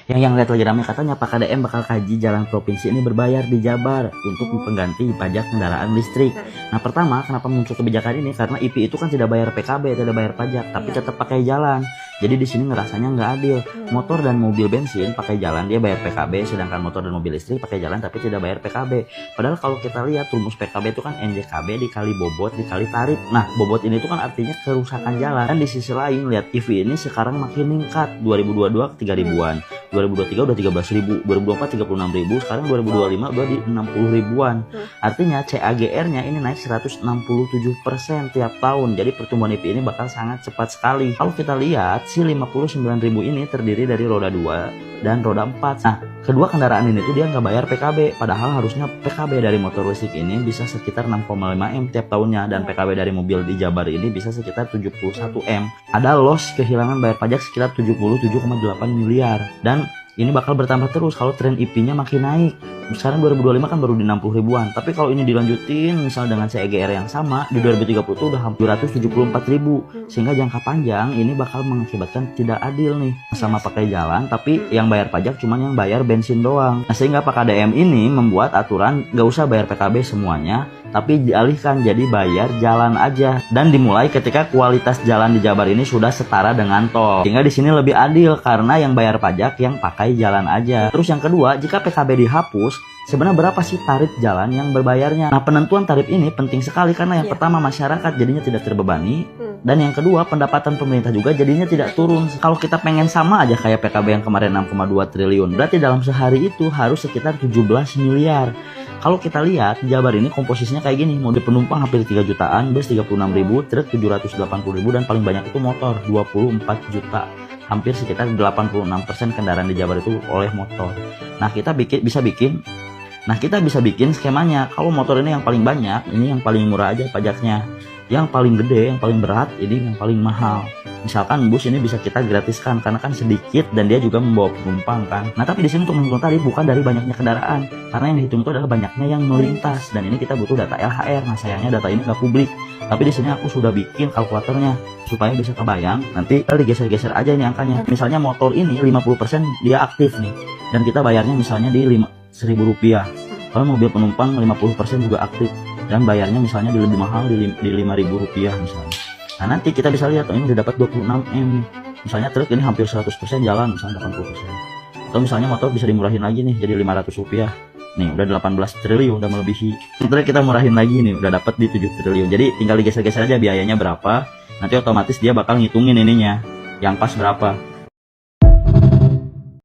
Yang lihat lagi rame katanya Pak KDM bakal kaji jalan provinsi ini berbayar di Jabar untuk pengganti pajak kendaraan listrik. Nah pertama kenapa muncul kebijakan ini karena IP itu kan tidak bayar PKB, tidak bayar pajak, tapi tetap pakai jalan. Jadi di sini ngerasanya nggak adil. Motor dan mobil bensin pakai jalan dia bayar PKB, sedangkan motor dan mobil listrik pakai jalan tapi tidak bayar PKB. Padahal kalau kita lihat rumus PKB itu kan NJKB dikali bobot dikali tarif. Nah bobot ini itu kan artinya kerusakan jalan. Dan di sisi lain lihat EV ini sekarang makin meningkat. 2022 ke 3 ribuan, 2023 udah 13 ribu, 2024 36 ribu, sekarang 2025 udah di 60 ribuan. Artinya CAGR-nya ini naik 167% tiap tahun. Jadi pertumbuhan IP ini bakal sangat cepat sekali. Kalau kita lihat si 59.000 ini terdiri dari roda 2 dan roda 4. Nah, kedua kendaraan ini tuh dia nggak bayar PKB, padahal harusnya PKB dari motor listrik ini bisa sekitar 6,5 M tiap tahunnya, dan PKB dari mobil di Jabar ini bisa sekitar 71 M. Ada loss kehilangan bayar pajak sekitar 77,8 miliar, dan ini bakal bertambah terus kalau tren IP-nya makin naik. Sekarang 2025 kan baru di 60 ribuan, tapi kalau ini dilanjutin misalnya dengan CAGR yang sama di 2030 tuh udah hampir 274 ribu, sehingga jangka panjang ini bakal mengakibatkan tidak adil nih. Sama pakai jalan tapi yang bayar pajak cuman yang bayar bensin doang. Nah sehingga Pak KDM ini membuat aturan gak usah bayar PKB semuanya, tapi dialihkan jadi bayar jalan aja, dan dimulai ketika kualitas jalan di Jabar ini sudah setara dengan tol. Sehingga di sini lebih adil karena yang bayar pajak yang pakai jalan aja. Terus yang kedua, jika PKB dihapus, sebenarnya berapa sih tarif jalan yang berbayarnya? Nah penentuan tarif ini penting sekali karena yang pertama masyarakat jadinya tidak terbebani, dan yang kedua pendapatan pemerintah juga jadinya tidak turun. Kalau kita pengen sama aja kayak PKB yang kemarin 6,2 triliun, berarti dalam sehari itu harus sekitar 17 miliar. Kalau kita lihat Jabar ini komposisinya kayak gini, mobil penumpang hampir 3 jutaan, bus 36 ribu, truk 780 ribu, dan paling banyak itu motor 24 juta. Hampir sekitar 86% kendaraan di Jabar itu oleh motor. Nah kita bisa bikin skemanya. Kalau motor ini yang paling banyak, ini yang paling murah aja pajaknya. Yang paling gede, yang paling berat, ini yang paling mahal. Misalkan bus ini bisa kita gratiskan karena kan sedikit dan dia juga membawa penumpang kan. Nah tapi di sini untuk menghitung tarif bukan dari banyaknya kendaraan, karena yang dihitung itu adalah banyaknya yang melintas, dan ini kita butuh data LHR. Nah sayangnya data ini nggak publik. Tapi di sini aku sudah bikin kalkulatornya supaya bisa kebayang. Nanti kita digeser-geser aja ini angkanya. Misalnya motor ini 50% dia aktif nih, dan kita bayarnya misalnya di 1.000 rupiah. Kalau mobil penumpang 50% juga aktif, dan bayarnya misalnya di lebih mahal di 5.000 rupiah misalnya. Nah nanti kita bisa lihat, ini udah dapat 26 M. Misalnya truk ini hampir 100% jalan, misalnya 80%. Atau misalnya motor bisa dimurahin lagi nih jadi 500 rupiah. Nih udah 18 triliun, udah melebihi. Terus kita murahin lagi nih, udah dapat di 7 triliun. Jadi tinggal digeser-geser aja biayanya berapa. Nanti otomatis dia bakal ngitungin ininya yang pas berapa.